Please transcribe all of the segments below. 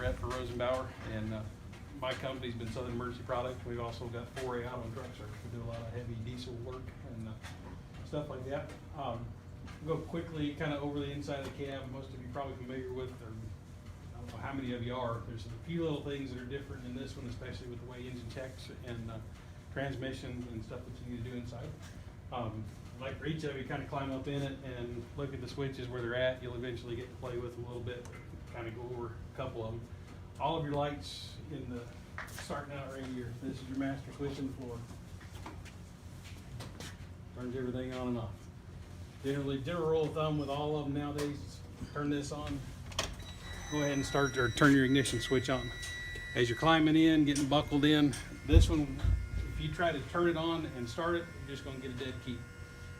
rep for Rosenbauer, and my company's been Southern Emergency Products. We've also got 4A out on truck service. We do a lot of heavy diesel work and stuff like that. We'll go quickly kind of over the inside of the cab. Most of you probably familiar with, or I don't know how many of you are. There's a few little things that are different in this one, especially with the way engine checks and transmission and stuff that you need to do inside. Like for each of you, kind of climb up in it and look at the switches where they're at. You'll eventually get to play with them a little bit, kind of go over a couple of them. All of your lights in the, starting out right here. This is your master switch in the floor. Turns everything on and off. Generally, general rule of thumb with all of them nowadays is turn this on. Go ahead and start or turn your ignition switch on. As you're climbing in, getting buckled in, this one, if you try to turn it on and start it, you're just going to get a dead key.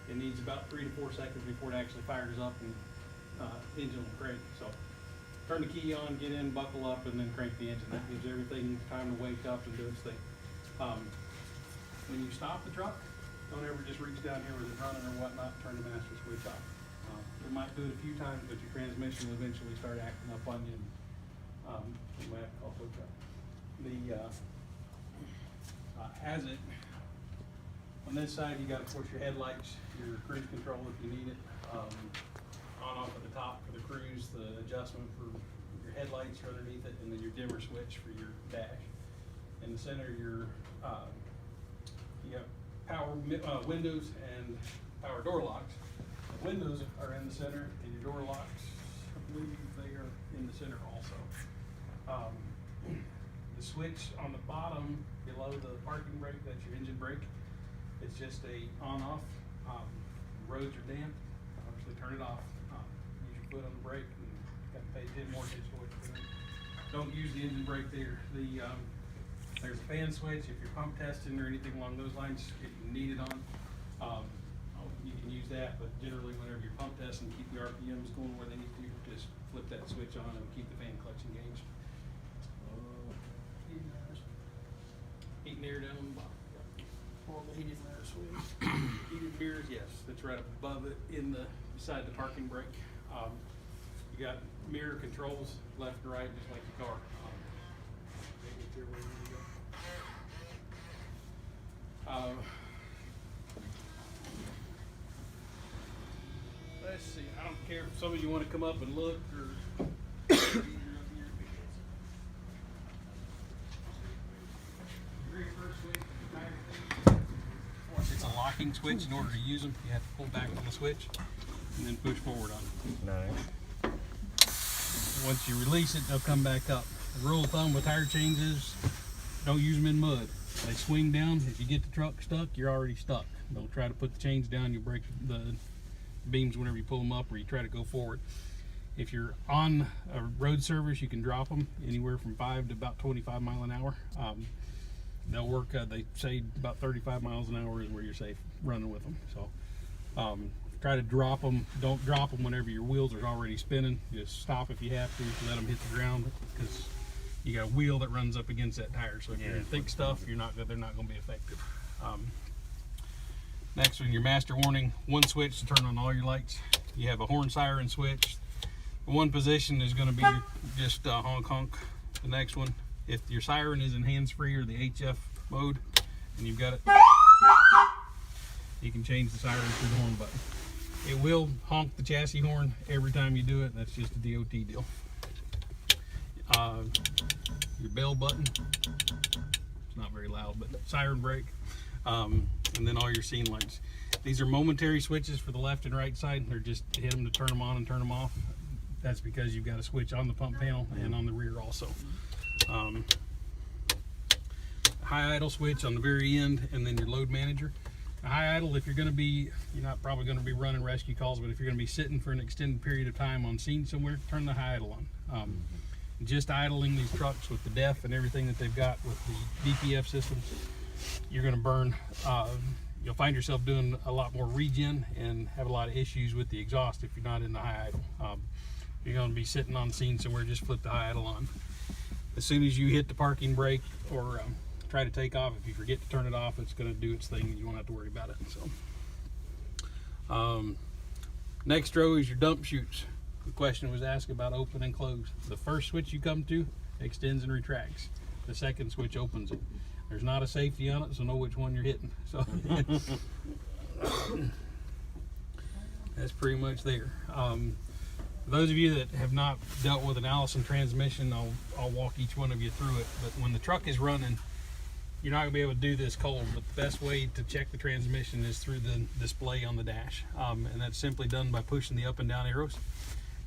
It needs about 3 to 4 seconds before it actually fires up and engine will crank. So turn the key on, get in, buckle up, and then crank the engine. That gives everything time to wake up and do its thing. When you stop the truck, don't ever just reach down here with it running or whatnot, turn the master switch off. You might do it a few times, but your transmission will eventually start acting up on you. You might have to call for truck. As it, on this side, you got, of course, your headlights, your cruise control if you need it. On off at the top for the cruise, the adjustment for your headlights are underneath it, and then your dimmer switch for your dash. In the center, your you got power windows and power door locks. The windows are in the center, and your door locks, I believe they are in the center also. The switch on the bottom below the parking brake, that's your engine brake. It's just a on-off. Roads are damp, obviously turn it off. Use your foot on the brake and got to pay 10 more to what you're doing. Don't use the engine brake there. There's a fan switch if you're pump testing or anything along those lines, if you need it on. You can use that, but generally whenever you're pump testing, keep the RPMs going where they need to, just flip that switch on and keep the fan clutch engaged. Heat and air down on the bottom. Heated mirror switch. Heated mirrors, yes, that's right up above it in the beside the parking brake. You got mirror controls left and right, just like your car. Let's see. I don't care if some of you want to come up and look or. It's a locking switch. In order to use them, you have to pull back on the switch and then push forward on it. Nice. Once you release it, they'll come back up. The rule of thumb with tire changes, don't use them in mud. They swing down. If you get the truck stuck, you're already stuck. Don't try to put the chains down. You break the beams whenever you pull them up or you try to go forward. If you're on a road service, you can drop them anywhere from 5 to about 25 miles an hour. They'll work, they say about 35 miles an hour is where you're safe running with them. So try to drop them. Don't drop them whenever your wheels are already spinning. Just stop if you have to, let them hit the ground, because you got a wheel that runs up against that tire. So if you're in thick stuff, they're not going to be effective. Next one, your master warning, one switch to turn on all your lights. You have a horn siren switch. The one position is going to be just honk honk. The next one, if your siren is in hands-free or the HF mode and you've got it, you can change the siren through the horn button. It will honk the chassis horn every time you do it. That's just a DOT deal. Your bell button, it's not very loud, but siren brake, and then all your scene lights. These are momentary switches for the left and right side. They're just hit them to turn them on and turn them off. That's because you've got a switch on the pump panel and on the rear also. High idle switch on the very end, and then your load manager. High idle, if you're going to be, you're not probably going to be running rescue calls, but if you're going to be sitting for an extended period of time on scene somewhere, turn the high idle on. Just idling these trucks with the DEF and everything that they've got with the DPF systems, you're going to burn. You'll find yourself doing a lot more regen and have a lot of issues with the exhaust if you're not in the high idle. You're going to be sitting on scene somewhere, just flip the high idle on. As soon as you hit the parking brake or try to take off, if you forget to turn it off, it's going to do its thing and you won't have to worry about it. So, next row is your dump chutes. The question was asked about open and close. The first switch you come to extends and retracts. The second switch opens it. There's not a safety on it, so know which one you're hitting. So that's pretty much there. For those of you that have not dealt with an Allison transmission, I'll walk each one of you through it. But when the truck is running, you're not going to be able to do this cold, but the best way to check the transmission is through the display on the dash. And that's simply done by pushing the up and down arrows.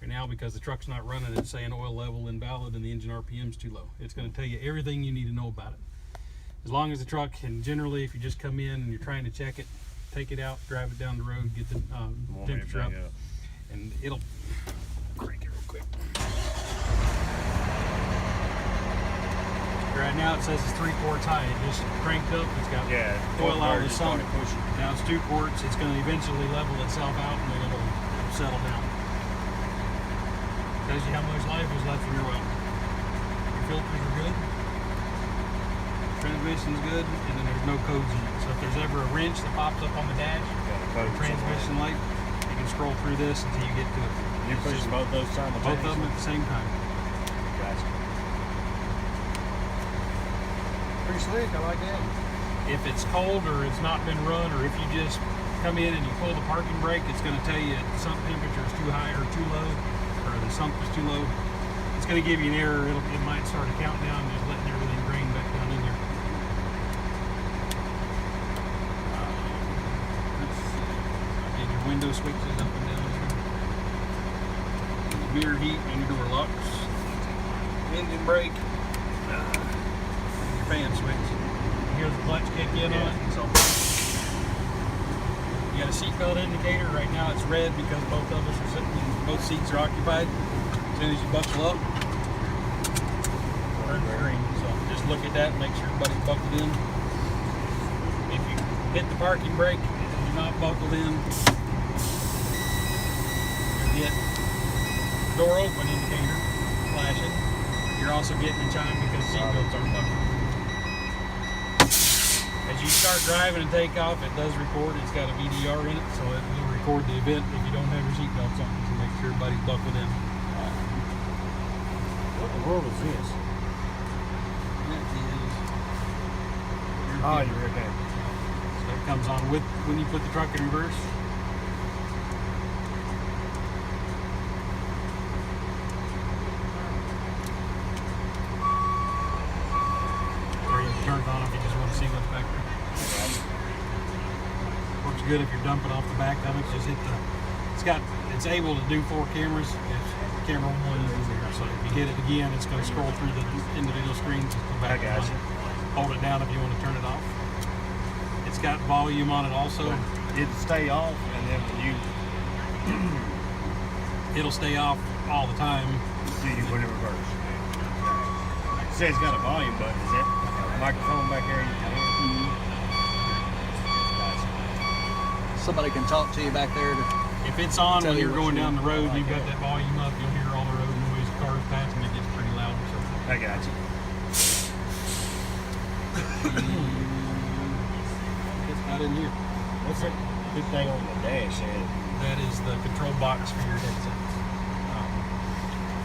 Right now, because the truck's not running, it's saying oil level invalid and the engine RPM's too low. It's going to tell you everything you need to know about it. As long as the truck, and generally if you just come in and you're trying to check it, take it out, drive it down the road, get the temperature up, and it'll crank it real quick. Right now it says it's 3 quarts high. It just cranked up. It's got oil out of the sump. Now it's 2 quarts. It's going to eventually level itself out and then it'll settle down. Tells you how much life is left in your well. Your filters are good. Transmission's good, and then there's no codes in it. So if there's ever a wrench that pops up on the dash, or transmission light, you can scroll through this until you get to it. You push both those simultaneously? Both of them at the same time. Gotcha. Pretty slick, I like that. If it's cold or it's not been run, or if you just come in and you pull the parking brake, it's going to tell you the sump temperature is too high or too low, or the sump is too low. It's going to give you an error. It might start a countdown, just letting everything drain back down in there. Get your window switches up and down here. Your mirror heat and your door locks. Engine brake. Your fan switch. Here's the clutch kick in on it. So you got a seatbelt indicator. Right now it's red because both of us are sitting in, both seats are occupied. As soon as you buckle up, turn green. So just look at that and make sure everybody's buckled in. If you hit the parking brake and you're not buckled in, you get door open indicator flashing. You're also getting a chime because seatbelts aren't buckled. As you start driving and take off, it does record. It's got a VDR in it, so it will record the event if you don't have your seatbelts on, to make sure everybody's buckled in. What in the world is this? That is Oh, you're okay. So it comes on with when you put the truck in reverse. Or you can turn it on if you just want to see what's back there. Works good if you're dumping off the back of it. Just hit the. It's able to do 4 cameras. It's camera 1 is there. So if you hit it again, it's going to scroll through the individual screens and come back. Hold it down if you want to turn it off. It's got volume on it also. It'll stay off, and then when you it'll stay off all the time. you put it in reverse. It says it's got a volume button. Is it a microphone back there? Somebody can talk to you back there. If it's on when you're going down the road and you've got that volume up, you'll hear all the road noise, cars passing, it gets pretty loud. So. I got you. It's not in here. What's that big thing on the dash? That is the control box for your headset.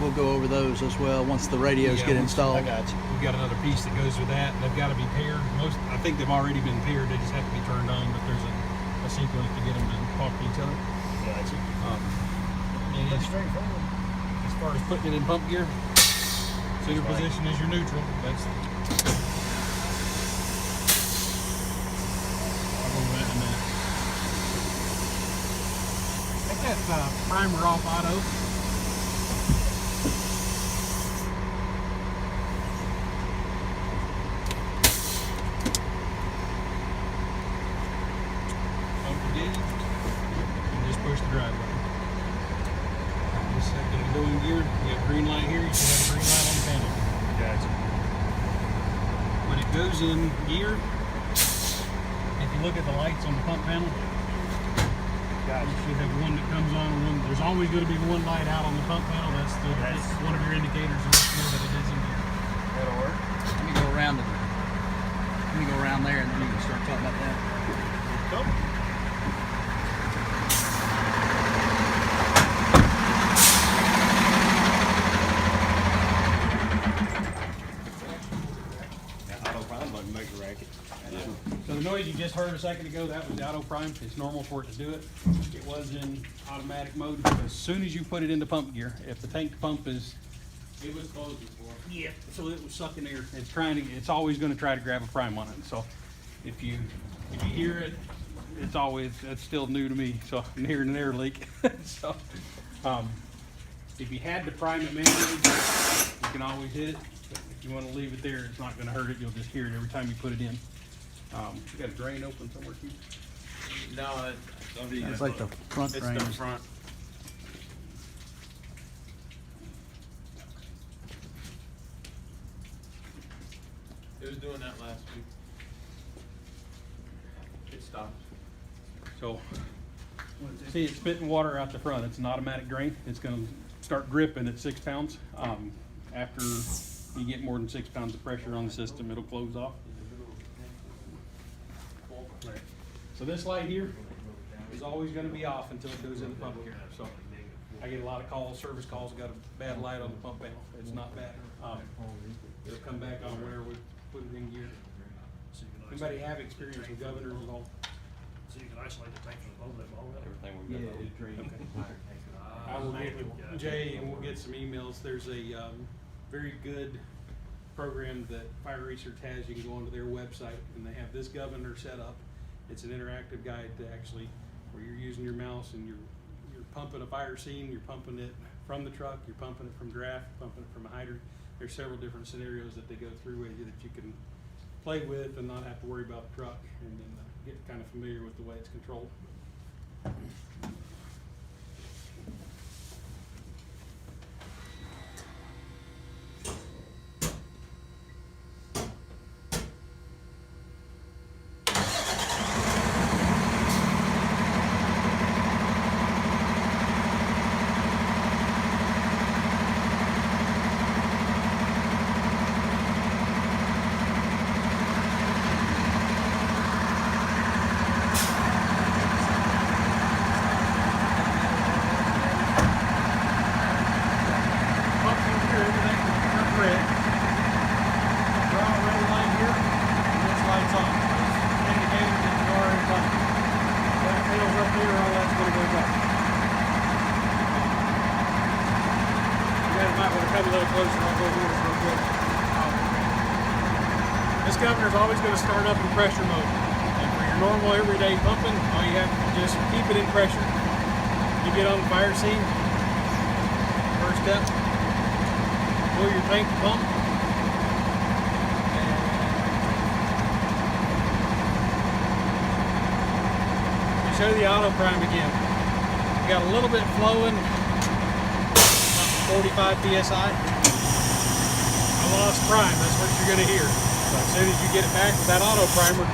We'll go over those as well once the radios get installed. I got you. We've got another piece that goes with that. They've got to be paired. I think they've already been paired. They just have to be turned on, but there's a sequence to get them to talk to each other. Got you. And That's straightforward. as far as putting it in pump gear, center position is your neutral. I'll go over that in a minute. Take that primer off auto. Push the drive button. Just a second to go in gear. You have green light here. You should have a green light on the panel. Gotcha. When it goes in gear, if you look at the lights on the pump panel, you should have one that comes on. There's always going to be one light out on the pump panel. That's one of your indicators to let you know that it is in gear. That'll work. Let me go around there and then you can start talking about that. Cool. So the noise you just heard a second ago, that was the auto prime. It's normal for it to do it. It was in automatic mode. As soon as you put it into pump gear, if the tank to pump is, it was closed before. Yeah, so it was sucking air. It's always gonna try to grab a prime on it. So if you hear it, that's still new to me. So I'm hearing an air leak. So if you had to prime it manually, you can always hit it. But if you want to leave it there, it's not going to hurt it. You'll just hear it every time you put it in. You got a drain open somewhere, Keith? No, It's like the front drain. It's the front. It was doing that last week. It stopped. So, see, it's spitting water out the front. It's an automatic drain. It's going to start dripping at 6 pounds. After you get more than 6 pounds of pressure on the system, it'll close off. Right. So this light here is always going to be off until it goes in the pump gear. So I get a lot of calls, service calls, got a bad light on the pump panel. It's not bad. It'll come back on whenever we put it in gear. Anybody have experience with governors at all? So you can isolate the tank from the pole, that ball. Everything we've got. Okay. I will get with Jay and we'll get some emails. There's a very good program that Fire Research has. You can go onto their website and they have this governor set up. It's an interactive guide to actually where you're using your mouse and you're pumping a fire scene, you're pumping it from the truck, you're pumping it from draft, pumping it from a hydrant. There's several different scenarios that they go through with you that you can play with and not have to worry about the truck, and then get kind of familiar with the way it's controlled. This governor is always going to start up in pressure mode. And for your normal everyday pumping, all you have to just keep it in pressure. You get on the fire scene, first step, pull your tank to pump. And show the auto prime again. You got a little bit flowing, 45 PSI. I lost prime, that's what you're gonna hear. So as soon as you get it back with that auto primer,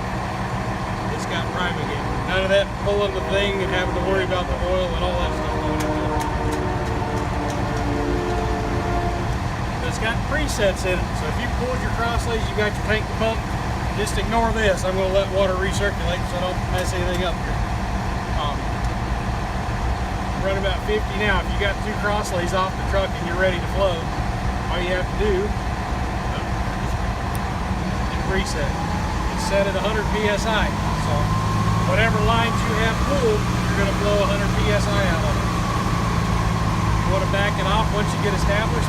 it's got prime again. None of that pulling the thing and having to worry about the oil and all that stuff going into it. It's got presets in it, so if you pulled your crosslays, you got your tank to pump, just ignore this. I'm gonna let water recirculate so I don't mess anything up here. Run about 50 now. If you got 2 crosslays off the truck and you're ready to flow, all you have to do is reset. It's set at 100 PSI. So whatever lines you have pulled, you're going to blow 100 PSI out of it. You want to back it off once you get established,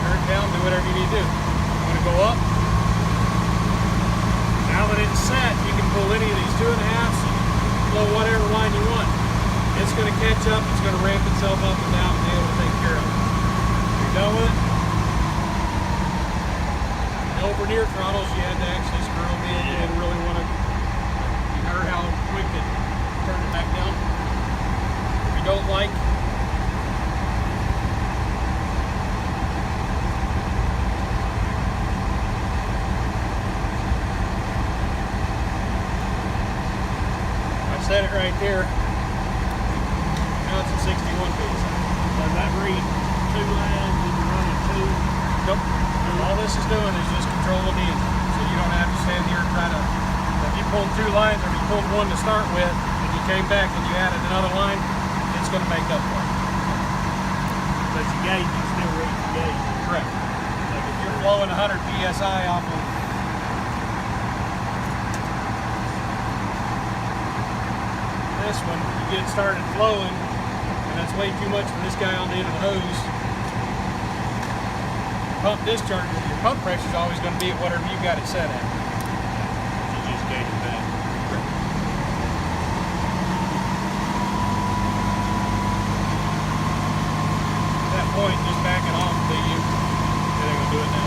turn it down, do whatever you need to do. You want to go up. Now that it's set, you can pull any of these 2.5s, blow whatever line you want. It's going to catch up, it's going to ramp itself up and down and be able to take care of it. You're done with it. The over near throttles, you had to actually screw them in. You didn't really want to. You heard how quick it turned it back down. If you don't like, I said it right there. Now it's at 61 PSI. Does that read 2 lines and you're running 2? Nope. All this is doing is just controlling the engine. So you don't have to stand here and try to, if you pulled 2 lines or you pulled 1 to start with and you came back and you added another line, it's going to make up for it. But your gauge, you still read the gauge. Correct. Like if you're blowing 100 PSI off of this one, you get it started flowing, and that's way too much for this guy on the end of the hose. Pump discharge, your pump pressure is always going to be at whatever you got it set at. You just gauge it back. At that point, just back it off until you. They're going to do it now.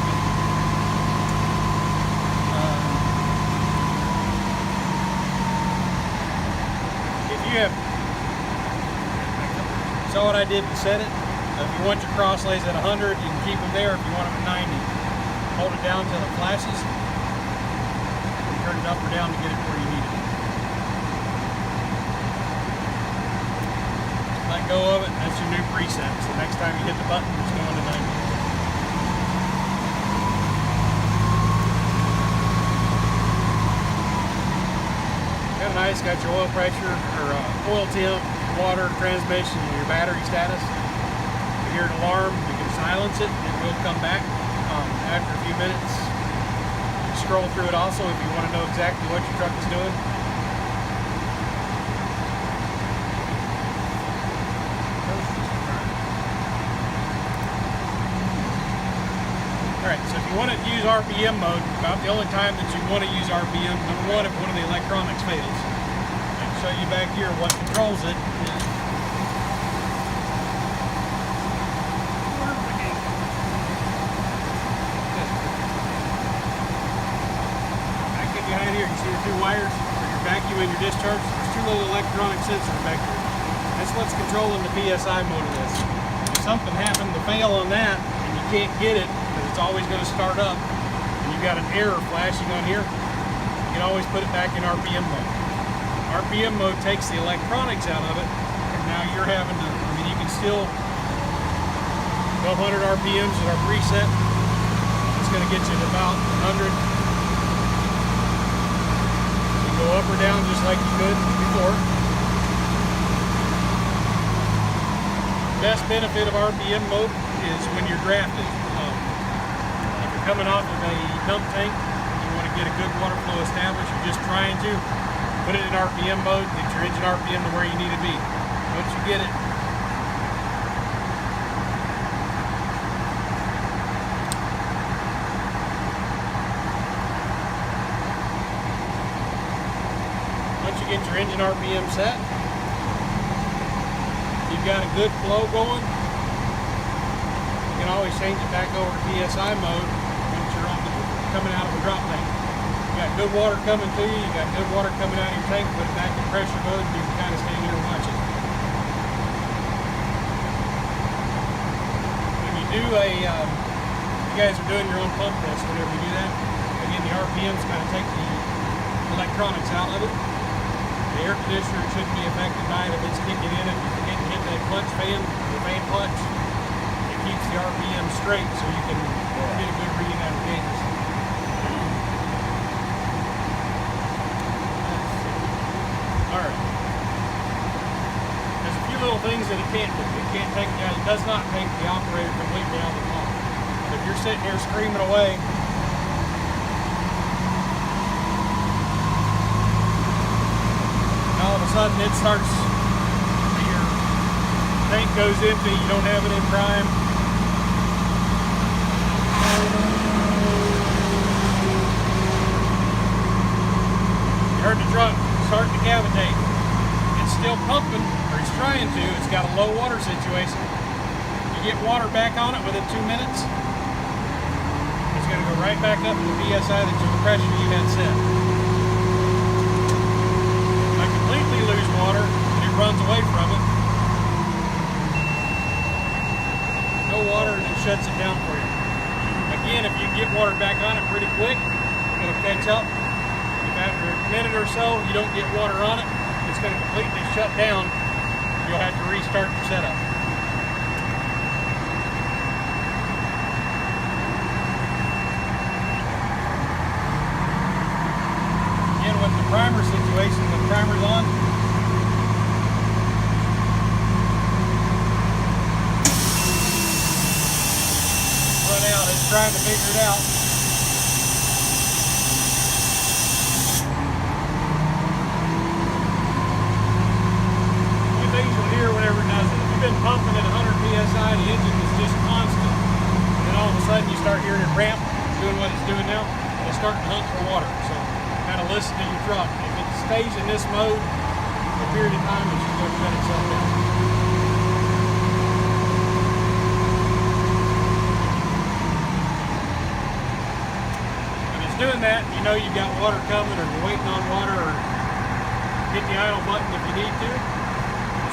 If you have, saw what I did to set it. If you want your cross lays at 100, you can keep them there. If you want them at 90, hold it down until it flashes. Turn it up or down to get it where you need it. Let go of it. That's your new preset. So next time you hit the button, it's going to 90. Kind of nice. Got your oil pressure or oil temp, water, transmission, and your battery status. You hear an alarm, you can silence it, it will come back after a few minutes. You scroll through it also if you want to know exactly what your truck is doing. Alright, so if you want to use RPM mode, about the only time that you want to use RPM, number one, if one of the electronics fails. I'll show you back here what controls it. Behind here, you see the two wires for your vacuum and your discharge. There's two little electronic sensors back here. That's what's controlling the PSI mode of this. If something happened to fail on that and you can't get it because it's always going to start up and you've got an error flashing on here, you can always put it back in RPM mode. RPM mode takes the electronics out of it, and now you're having to, I mean, you can still 1200 RPMs is our preset. It's going to get you to about 100. Go up or down just like you could before. Best benefit of RPM mode is when you're drafting. If you're coming off of a dump tank, you want to get a good water flow established, you're just trying to put it in RPM mode, get your engine RPM to where you need to be. Once you get it, get your engine RPM set. You've got a good flow going. You can always change it back over to PSI mode once you're on coming out of a drop tank. You got good water coming to you. You got good water coming out of your tank. Put it back in pressure mode, and you can kind of stand here and watch it. When you do you guys are doing your own pump test. Whenever you do that, again, the RPMs kind of take the electronics out of it. The air conditioner shouldn't be affected by it if it's kicking in it. If you get to hit that clutch fan, the fan clutch, it keeps the RPM straight so you can get a good reading out of the gauges. Alright. There's a few little things that it can't do. It does not take the operator completely out of the pump. If you're sitting here screaming away, all of a sudden it starts, your tank goes empty, you don't have it in prime. You heard the truck starting to cavitate. It's still pumping, or it's trying to. It's got a low water situation. You get water back on it within 2 minutes, it's going to go right back up to the PSI that the pressure you had set. Completely lose water and it runs away from it. No water and it shuts it down for you. Again, if you get water back on it pretty quick, it'll catch up. If after a minute or so you don't get water on it, it's going to completely shut down. You'll have to restart your setup. Again, with the primer situation, when the primer's on, run out, it's trying to figure it out. ramp, doing what it's doing now, and it's starting to hunt for water. So kind of listen to your truck. If it stays in this mode for a period of time, it's just going to shut itself down. When it's doing that, you know you've got water coming, or you're waiting on water, or hit the idle button if you need to.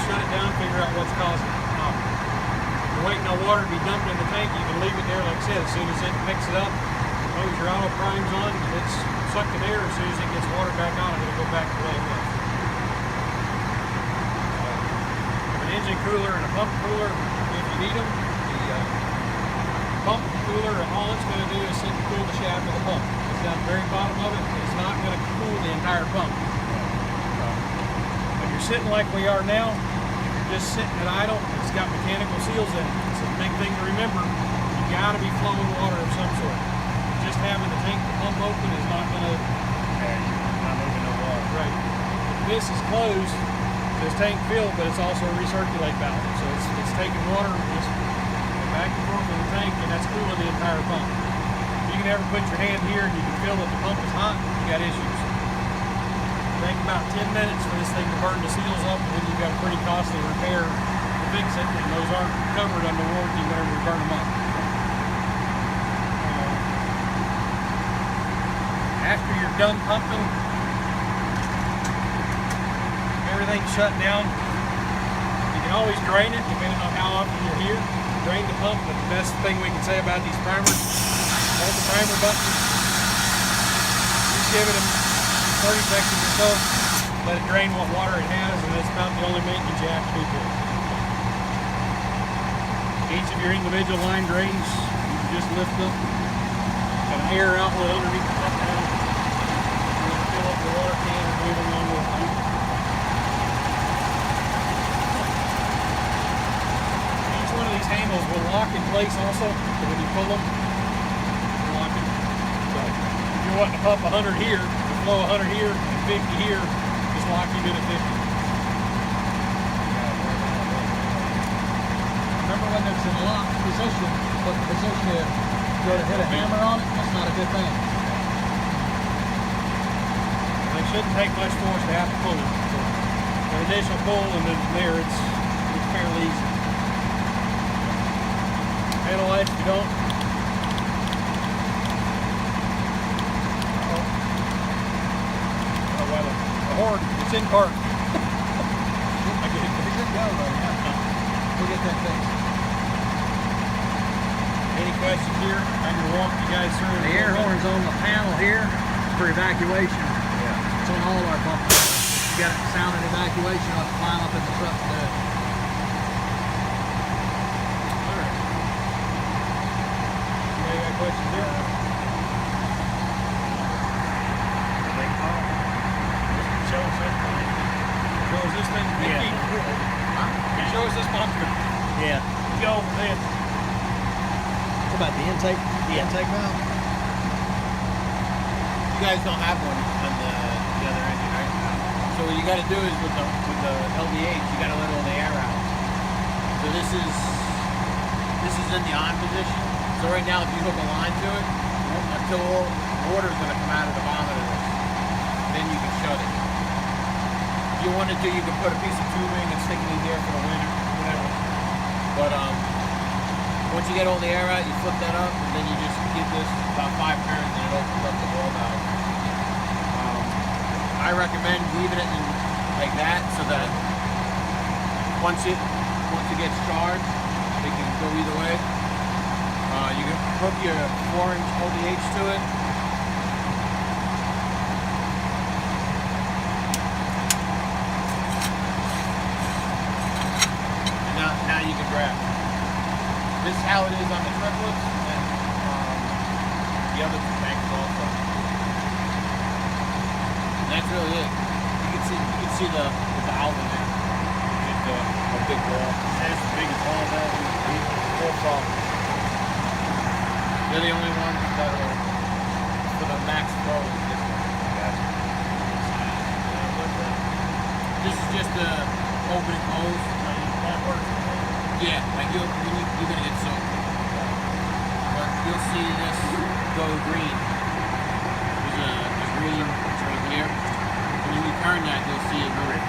Shut it down, figure out what's causing it. If you're waiting on water to be dumped in the tank, you can leave it there, like I said, as soon as it picks it up, as long as your auto prime's on, it's sucking air. As soon as it gets water back on it, it'll go back to the way it was. An engine cooler and a pump cooler, if you need them, the pump cooler, all it's going to do is sit and cool the shaft of the pump. It's down the very bottom of it. It's not going to cool the entire pump. When you're sitting like we are now, just sitting at idle, it's got mechanical seals in it. It's a big thing to remember. You got to be flowing water of some sort. Just having the tank, the pump open is not going to. Not moving no water. Right. If this is closed, this tank filled, but it's also a recirculate valve. So it's taking water just back and forth in the tank, and that's cooling the entire pump. If you can ever put your hand here and you can feel that the pump is hot, you got issues. Take about 10 minutes for this thing to burn the seals up, and then you've got a pretty costly repair to fix it, and those aren't covered under warranty whenever you burn them up. After you're done pumping, everything's shut down. You can always drain it, depending on how often you're here. Drain the pump, but the best thing we can say about these primers, hold the primer button, just give it a 30 seconds or so, let it drain what water it has, and that's about the only maintenance you have to do to it. Each of your individual line drains, you can just lift up, got an air outlet underneath the pump now, and then fill up the water can and move along with it. Each one of these handles will lock in place also, so when you pull them, they're locking. So if you're wanting to pump 100 here, flow 100 here and 50 here, just lock you in at 50. Remember when it's in locked position, but the position is go to hit a hammer on it? That's not a good thing. It shouldn't take much force to have to pull it. So an initial pull, and then from there it's fairly easy. Handle light if you don't. It's in park. I get it. It's good go though. We'll get that fixed. Any questions here? I can walk you guys through. The air horn's on the panel here for evacuation. Yeah. It's on all our pumps. You got sound and evacuation, I'll have to climb up in the truck to do it. Alright. Anybody got questions here? Show us this thing. Yeah. Show us this bunker. Yeah. Go over there. What about the intake? The intake valve? You guys don't have one on the other engine, right? So what you got to do is with the LDH, you got to let all the air out. So this is in the on position. So right now, if you hook a line to it, until all water is going to come out of the bottom of this, then you can shut it. If you wanted to, you could put a piece of tubing and stick it in there for the winter, whatever. But once you get all the air out, you flip that up, and then you just give this about 5 turns, and it opens up the ball valve. I recommend leaving it in like that, so that once it gets charged, it can go either way. You can hook your 4-inch LDH to it. Now you can grab. This is how it is on the triplets, and the other two tanks also. And that's really it. You can see the valve in there. Just a big wall. That's the biggest ball valve in the whole problem. They're the only ones that are for the max flow is this one. This is just a open and close. Yeah, like you're gonna get soaked. But you'll see this go green. There's a green right here. And when you turn that, you'll see it green.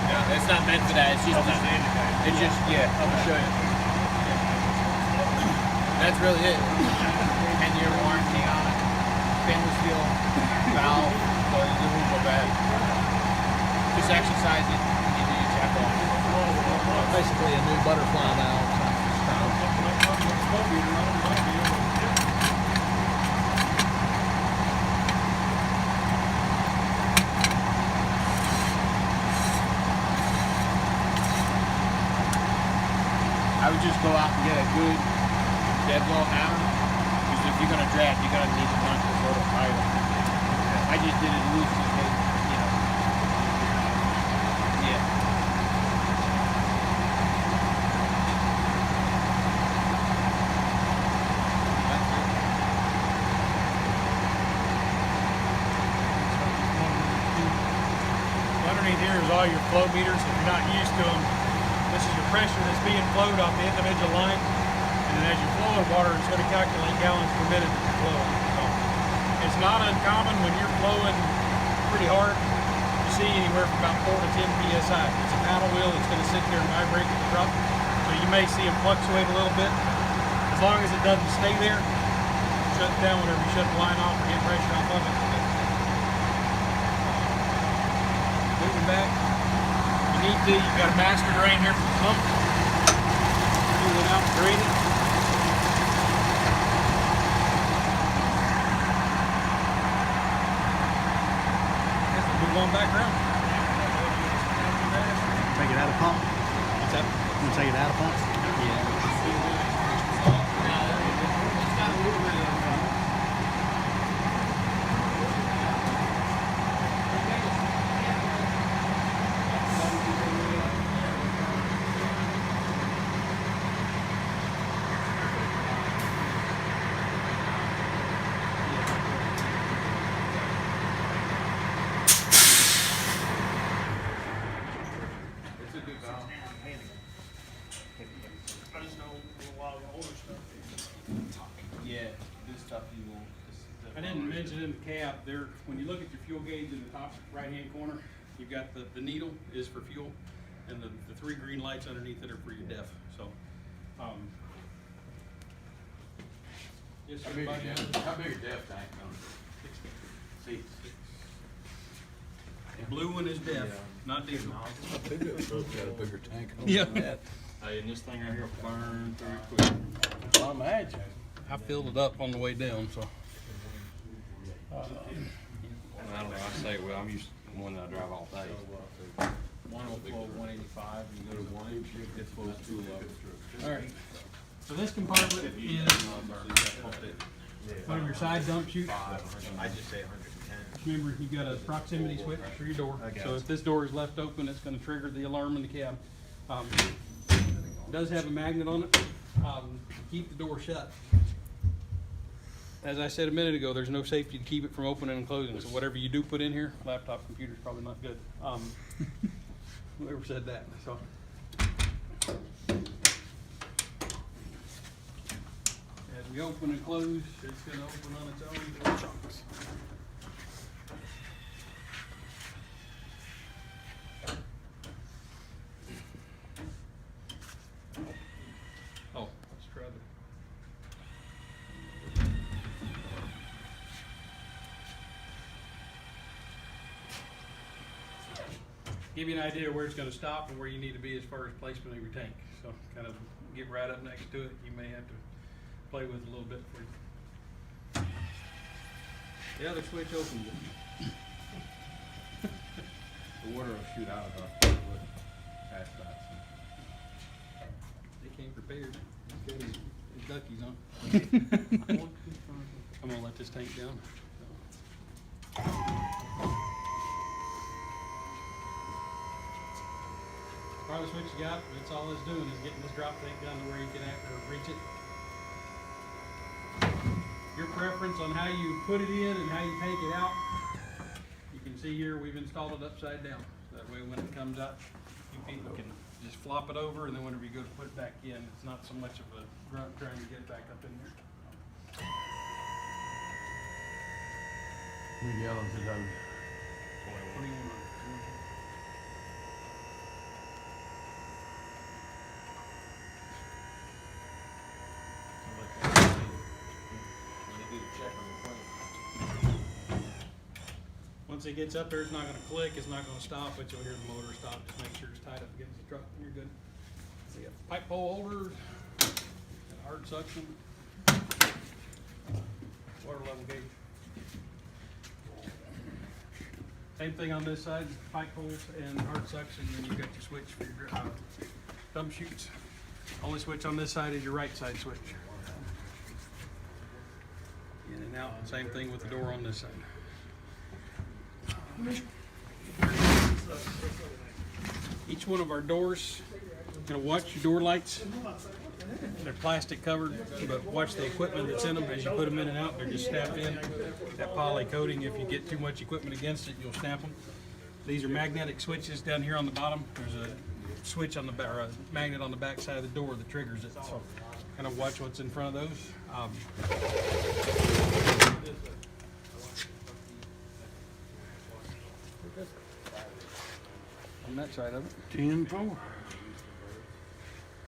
No, it's not meant for that. It's just it's just I'm gonna show you. That's really it. 10-year warranty on it. Stainless steel valve, so it doesn't go bad. Just exercise it, you do your check on it. Basically a new butterfly valve. I would just go out and get a good dead blow hammer, because if you're gonna draft, you're gonna need to punch this little tighter. I just did it loose in case, you know. Yeah. Underneath here is all your flow meters. If you're not used to them, this is your pressure that's being flowed off the individual line. And then as you're flowing water, it's going to calculate gallons per minute that you're flowing. So it's not uncommon when you're flowing pretty hard to see anywhere from about 4 to 10 psi. It's a paddle wheel that's going to sit there and vibrate with the drop. So you may see them fluctuate a little bit. As long as it doesn't stay there, shut it down whenever you shut the line off or get pressure off of it. Moving back. You need to, you've got a master drain here for the pump. Pull it out and drain it. Move on back around. Take it out of pump. What's that? You take it out of pump? I just know a lot of the older stuff. Yeah, this stuff you will. I didn't mention in the cab there, when you look at your fuel gauge in the top right-hand corner, you've got the needle is for fuel, and the 3 green lights underneath it are for your def. So, yes, How big everybody. a def tank on seats? The blue one is def, not diesel. Got a bigger tank on Yeah. that. Hey, and this thing right here will burn through quick. I imagine. I filled it up on the way down, so. I don't know, I say, well, I'm used to one that I drive all day. 104, 185, you go to 1, it flows too low. All right, so this compartment is one of your side dump chutes. I just say 110. Remember, you've got a proximity switch for your door. So if this door is left open, it's gonna trigger the alarm in the cab. It does have a magnet on it. Keep the door shut. As I said a minute ago, there's no safety to keep it from opening and closing. So whatever you do put in here, laptop, computer's probably not good. Whoever said that, so. As we open and close, it's gonna open on its own little chunks. Oh, let's try the. Give you an idea where it's going to stop and where you need to be as far as placement of your tank. So kind of get right up next to it. You may have to play with it a little bit for you. The other switch opens it. The water will shoot out about 4 foot past that. They came prepared. He's got his duckies on. I'm gonna let this tank down. Probably switch you got, that's all it's doing is getting this drop tank down to where you can reach it. Your preference on how you put it in and how you take it out. You can see here we've installed it upside down. That way when it comes out, you people can just flop it over, and then whenever you go to put it back in, it's not so much of a grunt trying to get it back up in there. We gallons of those. 2100. Once it gets up there, it's not gonna click, it's not gonna stop, but you'll hear the motor stop. Just make sure it's tied up against the truck and you're good. So you got pipe bowl holder, and hard suction, water level gauge. Same thing on this side, pipe holes and hard suction, and then you've got your switch for your thumb chutes. Only switch on this side is your right side switch. In and out, same thing with the door on this side. Each one of our doors, gonna watch your door lights. They're plastic covered, but watch the equipment that's in them as you put them in and out. They're just snapped in. That poly coating, if you get too much equipment against it, you'll snap them. These are magnetic switches down here on the bottom. There's a switch on the back, or a magnet on the back side of the door that triggers it. So kind of watch what's in front of those. On that side of it. 10-4.